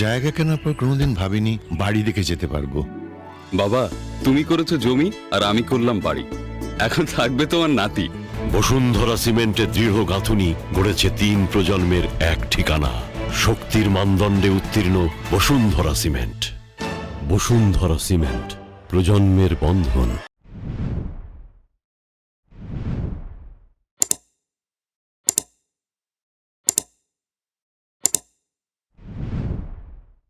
জায়গা কেনার পর কোনোদিন ভাবিনি বাড়ি দেখে যেতে পারবো। বাবা, তুমি করেছো জমি আর আমি করলাম বাড়ি। এখন থাকবে তোমার নাতি। বসুন্ধরা সিমেন্টের দৃঢ় গাঁথুনি গড়েছে 3 প্রজন্মের এক ঠিকানা। শক্তির মানদণ্ডে উত্তীর্ণ বসুন্ধরা সিমেন্ট। বসুন্ধরা সিমেন্ট, প্রজন্মের বন্ধন।